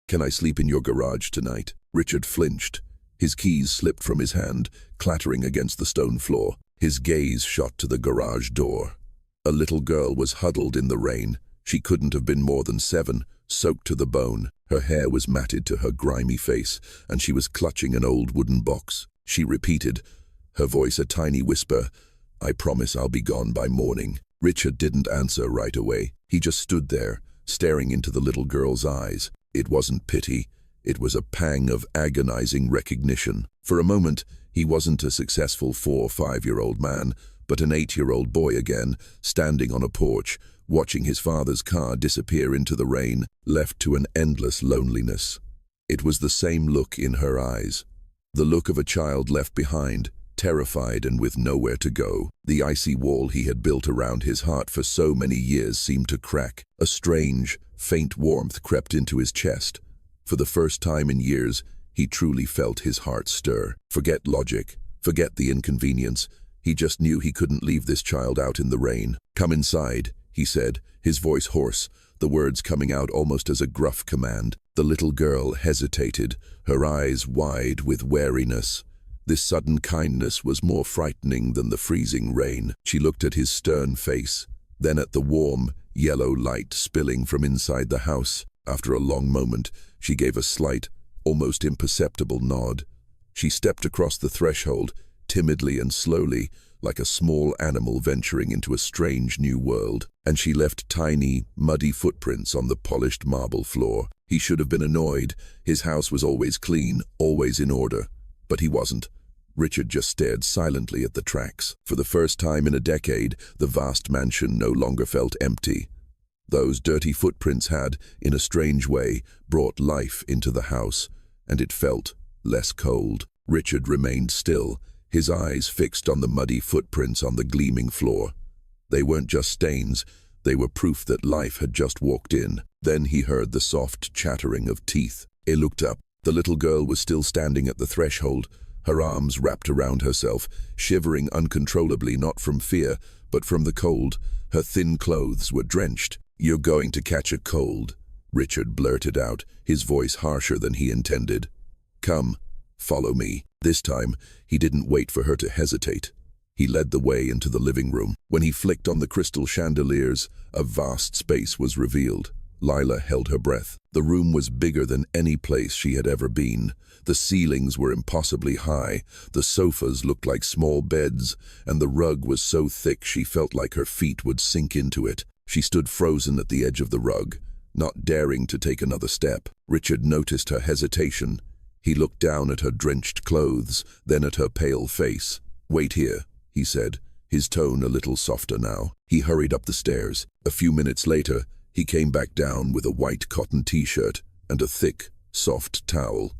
"Can I sleep in your garage tonight?" Richard flinched. His keys slipped from his hand, clattering against the stone floor. His gaze shot to the garage door. A little girl was huddled in the rain. She couldn't have been more than 7, soaked to the bone. Her hair was matted to her grimy face, and she was clutching an old wooden box. She repeated, her voice a tiny whisper, "I promise I'll be gone by morning." Richard didn't answer right away. He just stood there, staring into the little girl's eyes. It wasn't pity. It was a pang of agonizing recognition. For a moment, he wasn't a successful 4 or 5-year-old man, but an 8-year-old boy again, standing on a porch, watching his father's car disappear into the rain, left to an endless loneliness. It was the same look in her eyes. The look of a child left behind, terrified and with nowhere to go. The icy wall he had built around his heart for so many years seemed to crack. A strange, faint warmth crept into his chest. For the first time in years, he truly felt his heart stir. Forget logic, forget the inconvenience. He just knew he couldn't leave this child out in the rain. "Come inside," he said, his voice hoarse, the words coming out almost as a gruff command. The little girl hesitated, her eyes wide with wariness. This sudden kindness was more frightening than the freezing rain. She looked at his stern face, then at the warm, yellow light spilling from inside the house. After a long moment, she gave a slight, almost imperceptible nod. She stepped across the threshold, timidly and slowly, like a small animal venturing into a strange new world, and she left tiny, muddy footprints on the polished marble floor. He should have been annoyed. His house was always clean, always in order. But he wasn't. Richard just stared silently at the tracks. For the first time in a decade, the vast mansion no longer felt empty. Those dirty footprints had, in a strange way, brought life into the house, and it felt less cold. Richard remained still, his eyes fixed on the muddy footprints on the gleaming floor. They weren't just stains, they were proof that life had just walked in. Then he heard the soft chattering of teeth. He looked up. The little girl was still standing at the threshold, her arms wrapped around herself, shivering uncontrollably, not from fear, but from the cold. Her thin clothes were drenched. "You're going to catch a cold," Richard blurted out, his voice harsher than he intended. "Come, follow me." This time, he didn't wait for her to hesitate. He led the way into the living room. When he flicked on the crystal chandeliers, a vast space was revealed. Lila held her breath. The room was bigger than any place she had ever been. The ceilings were impossibly high, the sofas looked like small beds, and the rug was so thick she felt like her feet would sink into it. She stood frozen at the edge of the rug, not daring to take another step. Richard noticed her hesitation. He looked down at her drenched clothes, then at her pale face. "Wait here," he said, his tone a little softer now. He hurried up the stairs. A few minutes later, he came back down with a white cotton t-shirt and a thick, soft towel.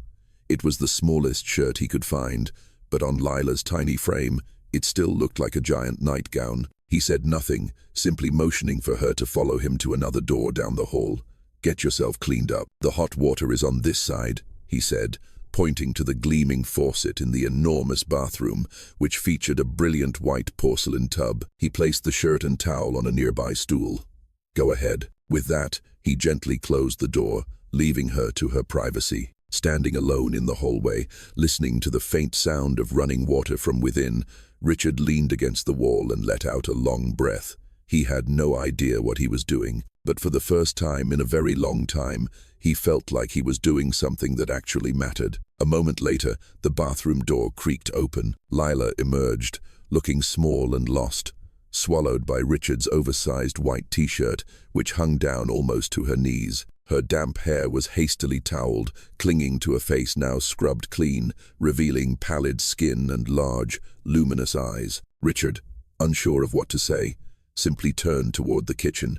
It was the smallest shirt he could find, but on Lila's tiny frame, it still looked like a giant nightgown. He said nothing, simply motioning for her to follow him to another door down the hall. "Get yourself cleaned up. The hot water is on this side," he said, pointing to the gleaming faucet in the enormous bathroom, which featured a brilliant white porcelain tub. He placed the shirt and towel on a nearby stool. "Go ahead." With that, he gently closed the door, leaving her to her privacy. Standing alone in the hallway, listening to the faint sound of running water from within, Richard leaned against the wall and let out a long breath. He had no idea what he was doing, but for the first time in a very long time, he felt like he was doing something that actually mattered. A moment later, the bathroom door creaked open. Lila emerged, looking small and lost, swallowed by Richard's oversized white t-shirt, which hung down almost to her knees. Her damp hair was hastily toweled, clinging to a face now scrubbed clean, revealing pallid skin and large, luminous eyes. Richard, unsure of what to say, simply turned toward the kitchen.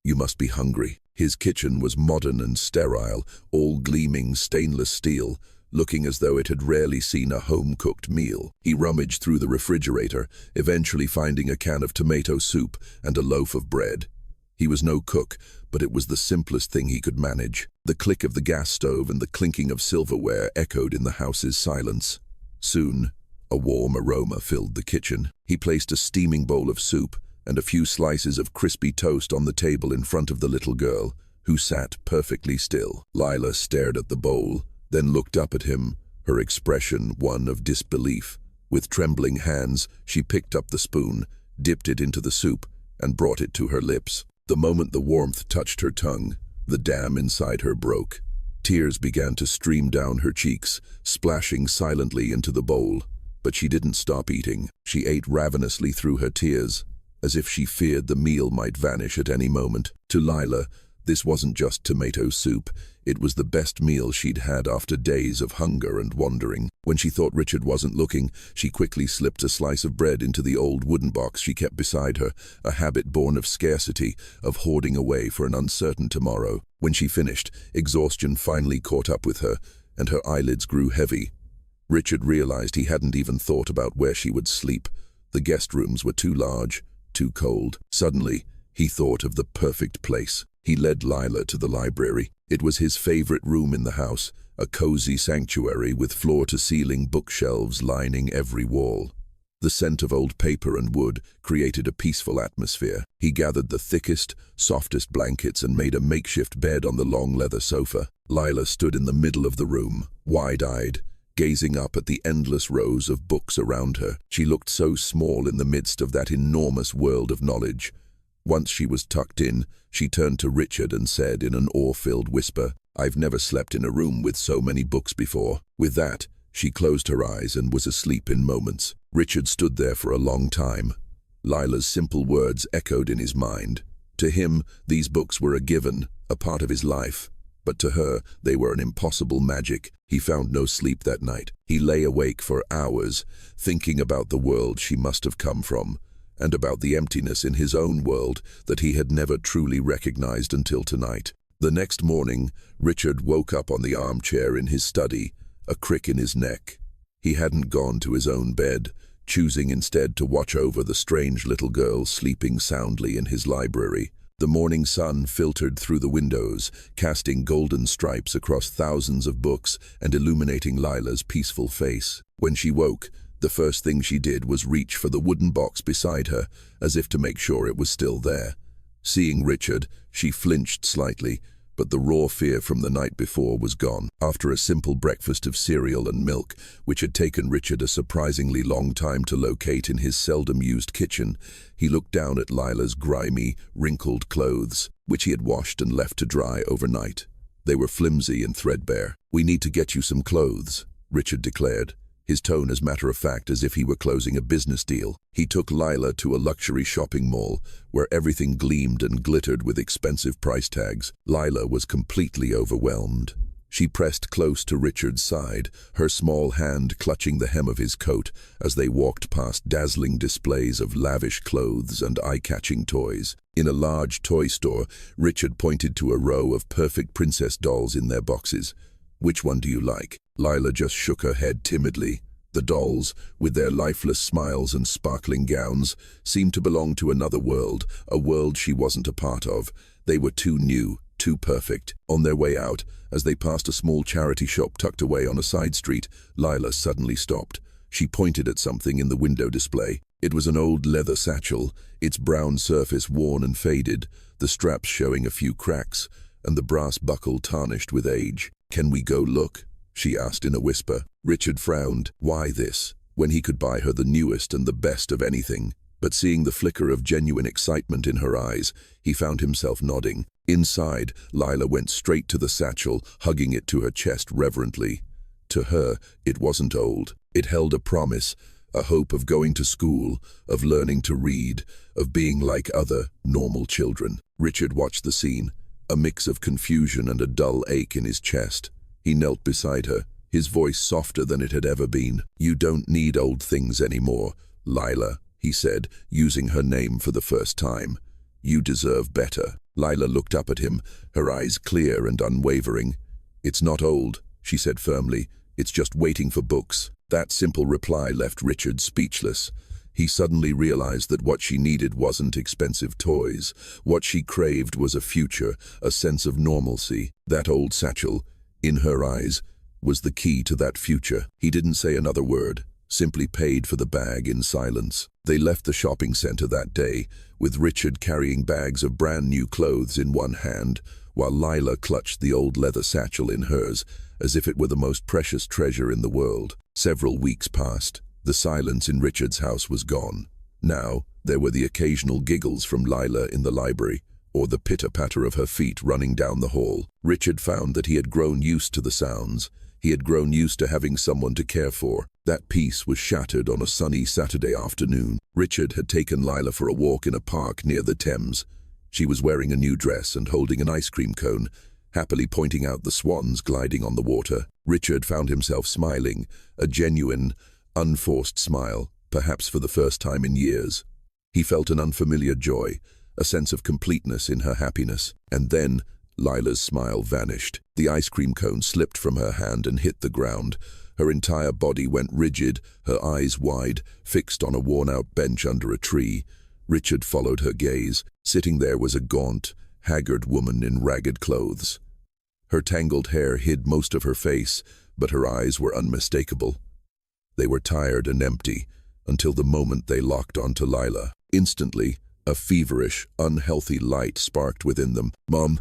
"You must be hungry." His kitchen was modern and sterile, all gleaming stainless steel, looking as though it had rarely seen a home-cooked meal. He rummaged through the refrigerator, eventually finding a can of tomato soup and a loaf of bread. He was no cook, but it was the simplest thing he could manage. The click of the gas stove and the clinking of silverware echoed in the house's silence. Soon, a warm aroma filled the kitchen. He placed a steaming bowl of soup and a few slices of crispy toast on the table in front of the little girl, who sat perfectly still. Lila stared at the bowl, then looked up at him, her expression one of disbelief. With trembling hands, she picked up the spoon, dipped it into the soup, and brought it to her lips. The moment the warmth touched her tongue, the dam inside her broke. Tears began to stream down her cheeks, splashing silently into the bowl. But she didn't stop eating. She ate ravenously through her tears, as if she feared the meal might vanish at any moment. To Lila, this wasn't just tomato soup. It was the best meal she'd had after days of hunger and wandering. When she thought Richard wasn't looking, she quickly slipped a slice of bread into the old wooden box she kept beside her, a habit born of scarcity, of hoarding away for an uncertain tomorrow. When she finished, exhaustion finally caught up with her, and her eyelids grew heavy. Richard realized he hadn't even thought about where she would sleep. The guest rooms were too large, too cold. Suddenly, he thought of the perfect place. He led Lila to the library. It was his favorite room in the house, a cozy sanctuary with floor-to-ceiling bookshelves lining every wall. The scent of old paper and wood created a peaceful atmosphere. He gathered the thickest, softest blankets and made a makeshift bed on the long leather sofa. Lila stood in the middle of the room, wide-eyed, gazing up at the endless rows of books around her. She looked so small in the midst of that enormous world of knowledge. Once she was tucked in, she turned to Richard and said in an awe-filled whisper, "I've never slept in a room with so many books before." With that, she closed her eyes and was asleep in moments. Richard stood there for a long time. Lila's simple words echoed in his mind. To him, these books were a given, a part of his life. But to her, they were an impossible magic. He found no sleep that night. He lay awake for hours, thinking about the world she must have come from, and about the emptiness in his own world that he had never truly recognized until tonight. The next morning, Richard woke up on the armchair in his study, a crick in his neck. He hadn't gone to his own bed, choosing instead to watch over the strange little girl sleeping soundly in his library. The morning sun filtered through the windows, casting golden stripes across thousands of books and illuminating Lila's peaceful face. When she woke, the first thing she did was reach for the wooden box beside her, as if to make sure it was still there. Seeing Richard, she flinched slightly, but the raw fear from the night before was gone. After a simple breakfast of cereal and milk, which had taken Richard a surprisingly long time to locate in his seldom-used kitchen, he looked down at Lila's grimy, wrinkled clothes, which he had washed and left to dry overnight. They were flimsy and threadbare. "We need to get you some clothes," Richard declared, his tone as matter-of-fact as if he were closing a business deal. He took Lila to a luxury shopping mall, where everything gleamed and glittered with expensive price tags. Lila was completely overwhelmed. She pressed close to Richard's side, her small hand clutching the hem of his coat as they walked past dazzling displays of lavish clothes and eye-catching toys. In a large toy store, Richard pointed to a row of perfect princess dolls in their boxes. "Which one do you like?" Lila just shook her head timidly. The dolls, with their lifeless smiles and sparkling gowns, seemed to belong to another world, a world she wasn't a part of. They were too new, too perfect. On their way out, as they passed a small charity shop tucked away on a side street, Lila suddenly stopped. She pointed at something in the window display. It was an old leather satchel, its brown surface worn and faded, the straps showing a few cracks, and the brass buckle tarnished with age. "Can we go look?" she asked in a whisper. Richard frowned. Why this, when he could buy her the newest and the best of anything? But seeing the flicker of genuine excitement in her eyes, he found himself nodding. Inside, Lila went straight to the satchel, hugging it to her chest reverently. To her, it wasn't old. It held a promise, a hope of going to school, of learning to read, of being like other, normal children. Richard watched the scene, a mix of confusion and a dull ache in his chest. He knelt beside her, his voice softer than it had ever been. "You don't need old things anymore, Lila," he said, using her name for the first time. "You deserve better." Lila looked up at him, her eyes clear and unwavering. "It's not old," she said firmly. "It's just waiting for books." That simple reply left Richard speechless. He suddenly realized that what she needed wasn't expensive toys. What she craved was a future, a sense of normalcy. That old satchel, in her eyes, was the key to that future. He didn't say another word, simply paid for the bag in silence. They left the shopping center that day, with Richard carrying bags of brand new clothes in one hand, while Lila clutched the old leather satchel in hers, as if it were the most precious treasure in the world. Several weeks passed. The silence in Richard's house was gone. Now, there were the occasional giggles from Lila in the library, or the pitter-patter of her feet running down the hall. Richard found that he had grown used to the sounds. He had grown used to having someone to care for. That peace was shattered on a sunny Saturday afternoon. Richard had taken Lila for a walk in a park near the Thames. She was wearing a new dress and holding an ice cream cone, happily pointing out the swans gliding on the water. Richard found himself smiling, a genuine, unforced smile, perhaps for the first time in years. He felt an unfamiliar joy, a sense of completeness in her happiness. And then, Lila's smile vanished. The ice cream cone slipped from her hand and hit the ground. Her entire body went rigid, her eyes wide, fixed on a worn-out bench under a tree. Richard followed her gaze. Sitting there was a gaunt, haggard woman in ragged clothes. Her tangled hair hid most of her face, but her eyes were unmistakable. They were tired and empty, until the moment they locked onto Lila. Instantly, a feverish, unhealthy light sparked within them. "Mom,"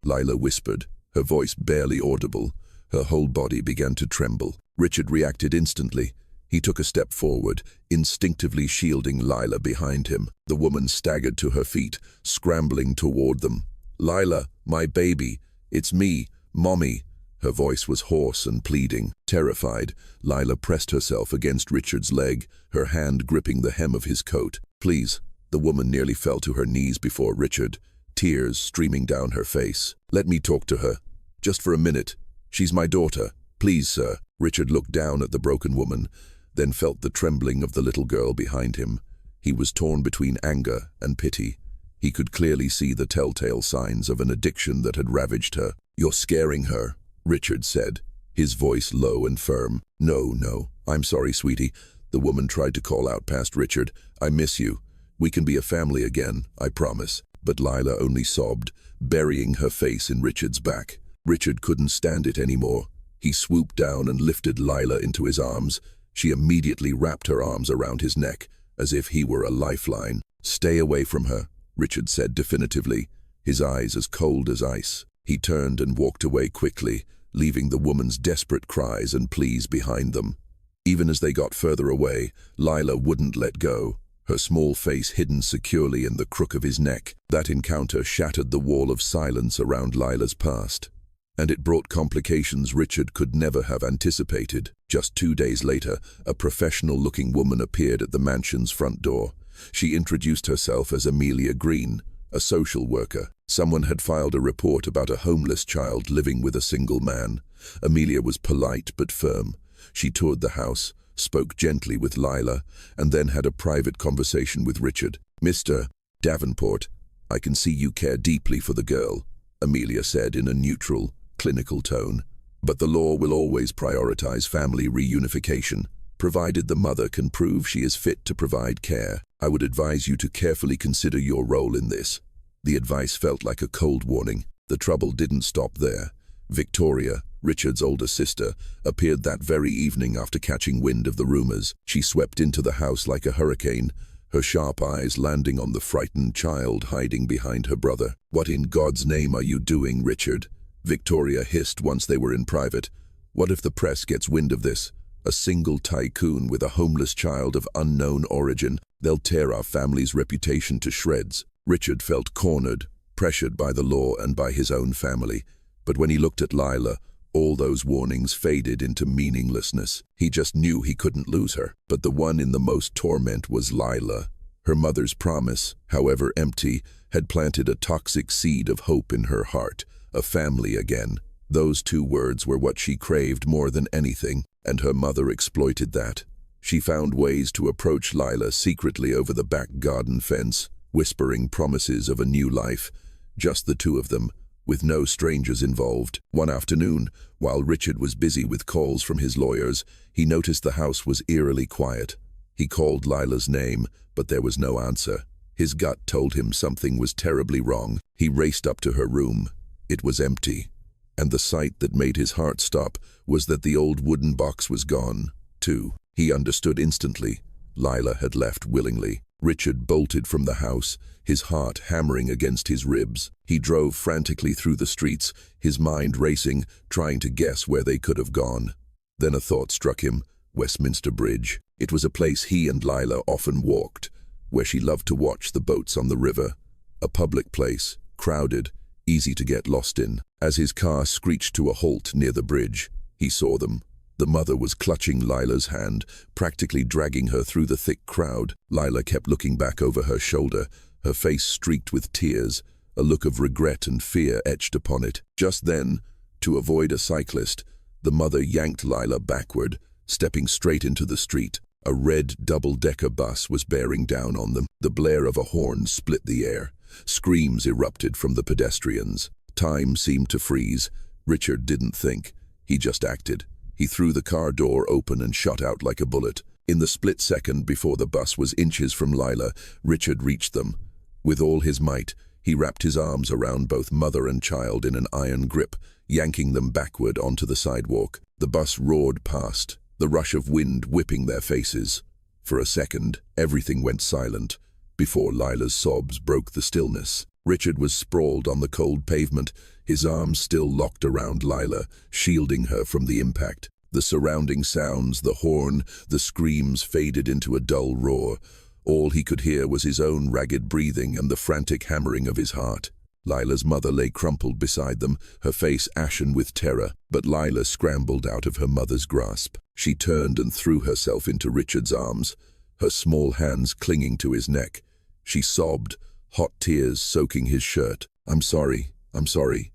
Lila whispered, her voice barely audible. Her whole body began to tremble. Richard reacted instantly. He took a step forward, instinctively shielding Lila behind him. The woman staggered to her feet, scrambling toward them. "Lila, my baby, it's me, Mommy." Her voice was hoarse and pleading. Terrified, Lila pressed herself against Richard's leg, her hand gripping the hem of his coat. "Please." The woman nearly fell to her knees before Richard, tears streaming down her face. "Let me talk to her. Just for a minute. She's my daughter. Please, sir." Richard looked down at the broken woman, then felt the trembling of the little girl behind him. He was torn between anger and pity. He could clearly see the telltale signs of an addiction that had ravaged her. "You're scaring her," Richard said, his voice low and firm. No, I'm sorry, sweetie," the woman tried to call out past Richard. "I miss you. We can be a family again, I promise." But Lila only sobbed, burying her face in Richard's back. Richard couldn't stand it anymore. He swooped down and lifted Lila into his arms. She immediately wrapped her arms around his neck, as if he were a lifeline. "Stay away from her," Richard said definitively, his eyes as cold as ice. He turned and walked away quickly, leaving the woman's desperate cries and pleas behind them. Even as they got further away, Lila wouldn't let go, her small face hidden securely in the crook of his neck. That encounter shattered the wall of silence around Lila's past, and it brought complications Richard could never have anticipated. Just 2 days later, a professional-looking woman appeared at the mansion's front door. She introduced herself as Amelia Green, a social worker. Someone had filed a report about a homeless child living with a single man. Amelia was polite but firm. She toured the house, spoke gently with Lila, and then had a private conversation with Richard. "Mr. Davenport, I can see you care deeply for the girl," Amelia said in a neutral, clinical tone. "But the law will always prioritize family reunification, provided the mother can prove she is fit to provide care. I would advise you to carefully consider your role in this." The advice felt like a cold warning. The trouble didn't stop there. Victoria, Richard's older sister, appeared that very evening after catching wind of the rumors. She swept into the house like a hurricane, her sharp eyes landing on the frightened child hiding behind her brother. "What in God's name are you doing, Richard?" Victoria hissed once they were in private. "What if the press gets wind of this? A single tycoon with a homeless child of unknown origin. They'll tear our family's reputation to shreds." Richard felt cornered, pressured by the law and by his own family. But when he looked at Lila, all those warnings faded into meaninglessness. He just knew he couldn't lose her. But the one in the most torment was Lila. Her mother's promise, however empty, had planted a toxic seed of hope in her heart. A family again. Those 2 words were what she craved more than anything, and her mother exploited that. She found ways to approach Lila secretly over the back garden fence, whispering promises of a new life, just the 2 of them, with no strangers involved. One afternoon, while Richard was busy with calls from his lawyers, he noticed the house was eerily quiet. He called Lila's name, but there was no answer. His gut told him something was terribly wrong. He raced up to her room. It was empty. And the sight that made his heart stop was that the old wooden box was gone, too. He understood instantly. Lila had left willingly. Richard bolted from the house, his heart hammering against his ribs. He drove frantically through the streets, his mind racing, trying to guess where they could have gone. Then a thought struck him: Westminster Bridge. It was a place he and Lila often walked, where she loved to watch the boats on the river. A public place, crowded, easy to get lost in. As his car screeched to a halt near the bridge, he saw them. The mother was clutching Lila's hand, practically dragging her through the thick crowd. Lila kept looking back over her shoulder, her face streaked with tears, a look of regret and fear etched upon it. Just then, to avoid a cyclist, the mother yanked Lila backward, stepping straight into the street. A red double-decker bus was bearing down on them. The blare of a horn split the air. Screams erupted from the pedestrians. Time seemed to freeze. Richard didn't think. He just acted. He threw the car door open and shot out like a bullet. In the split second before the bus was inches from Lila, Richard reached them. With all his might, he wrapped his arms around both mother and child in an iron grip, yanking them backward onto the sidewalk. The bus roared past, the rush of wind whipping their faces. For a second, everything went silent, before Lila's sobs broke the stillness. Richard was sprawled on the cold pavement, his arms still locked around Lila, shielding her from the impact. The surrounding sounds, the horn, the screams faded into a dull roar. All he could hear was his own ragged breathing and the frantic hammering of his heart. Lila's mother lay crumpled beside them, her face ashen with terror, but Lila scrambled out of her mother's grasp. She turned and threw herself into Richard's arms, her small hands clinging to his neck. She sobbed, hot tears soaking his shirt. I'm sorry,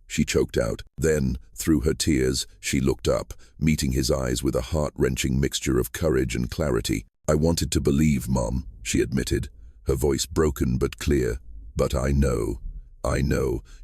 she choked out. Then, through her tears, she looked up, meeting his eyes with a heart-wrenching mixture of courage and clarity. I wanted to believe, Mom, she admitted, her voice broken but clear. But I know,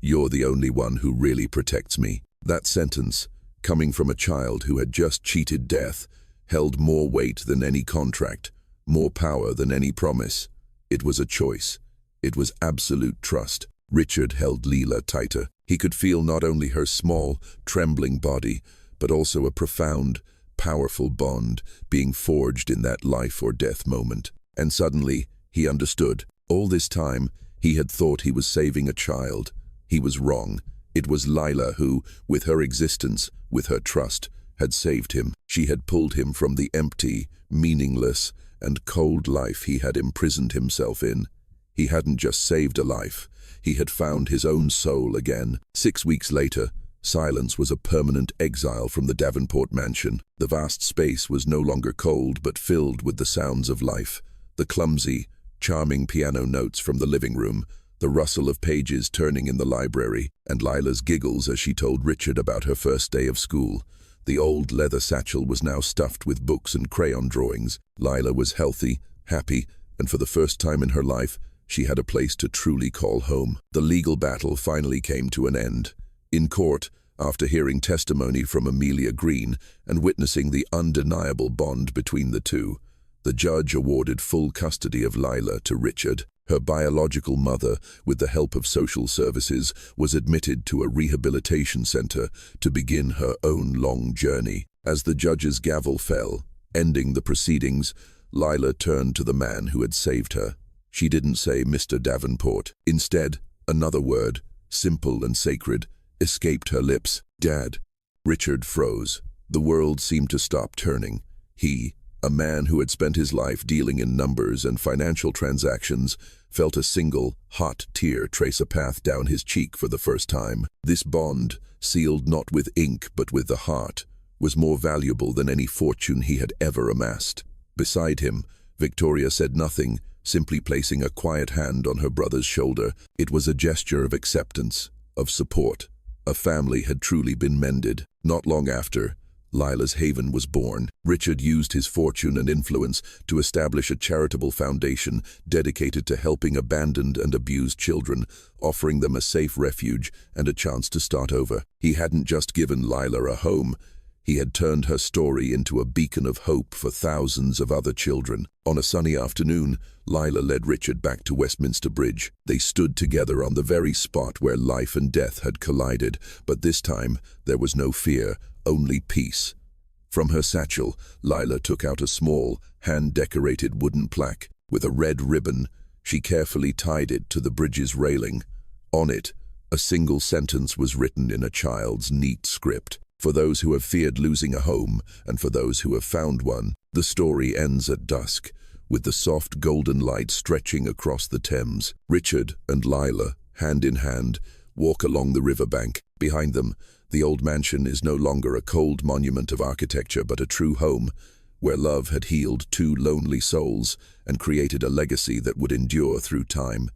you're the only one who really protects me. That sentence, coming from a child who had just cheated death, held more weight than any contract, more power than any promise. It was a choice. It was absolute trust. Richard held Lila tighter. He could feel not only her small, trembling body, but also a profound, powerful bond being forged in that life or death moment. And suddenly, he understood. All this time, he had thought he was saving a child. He was wrong. It was Lila who, with her existence, with her trust, had saved him. She had pulled him from the empty, meaningless, and cold life he had imprisoned himself in. He hadn't just saved a life. He had found his own soul again. 6 weeks later, silence was a permanent exile from the Davenport mansion. The vast space was no longer cold but filled with the sounds of life. The clumsy, charming piano notes from the living room, the rustle of pages turning in the library, and Lila's giggles as she told Richard about her first day of school. The old leather satchel was now stuffed with books and crayon drawings. Lila was healthy, happy, and for the first time in her life, she had a place to truly call home. The legal battle finally came to an end. In court, after hearing testimony from Amelia Green and witnessing the undeniable bond between the two, the judge awarded full custody of Lila to Richard. Her biological mother, with the help of social services, was admitted to a rehabilitation center to begin her own long journey. As the judge's gavel fell, ending the proceedings, Lila turned to the man who had saved her. She didn't say Mr. Davenport. Instead, another word, simple and sacred, escaped her lips. Dad. Richard froze. The world seemed to stop turning. He, a man who had spent his life dealing in numbers and financial transactions, felt a single, hot tear trace a path down his cheek for the first time. This bond, sealed not with ink but with the heart, was more valuable than any fortune he had ever amassed. Beside him, Victoria said nothing, simply placing a quiet hand on her brother's shoulder. It was a gesture of acceptance, of support. A family had truly been mended. Not long after, Lila's haven was born. Richard used his fortune and influence to establish a charitable foundation dedicated to helping abandoned and abused children, offering them a safe refuge and a chance to start over. He hadn't just given Lila a home. He had turned her story into a beacon of hope for thousands of other children. On a sunny afternoon, Lila led Richard back to Westminster Bridge. They stood together on the very spot where life and death had collided, but this time there was no fear, only peace. From her satchel, Lila took out a small, hand-decorated wooden plaque with a red ribbon She carefully tied it to the bridge's railing. On it, a single sentence was written in a child's neat script. For those who have feared losing a home, and for those who have found one, the story ends at dusk, with the soft golden light stretching across the Thames. Richard and Lila, hand in hand, walk along the riverbank. Behind them, the old mansion is no longer a cold monument of architecture but a true home, where love had healed two lonely souls and created a legacy that would endure through time.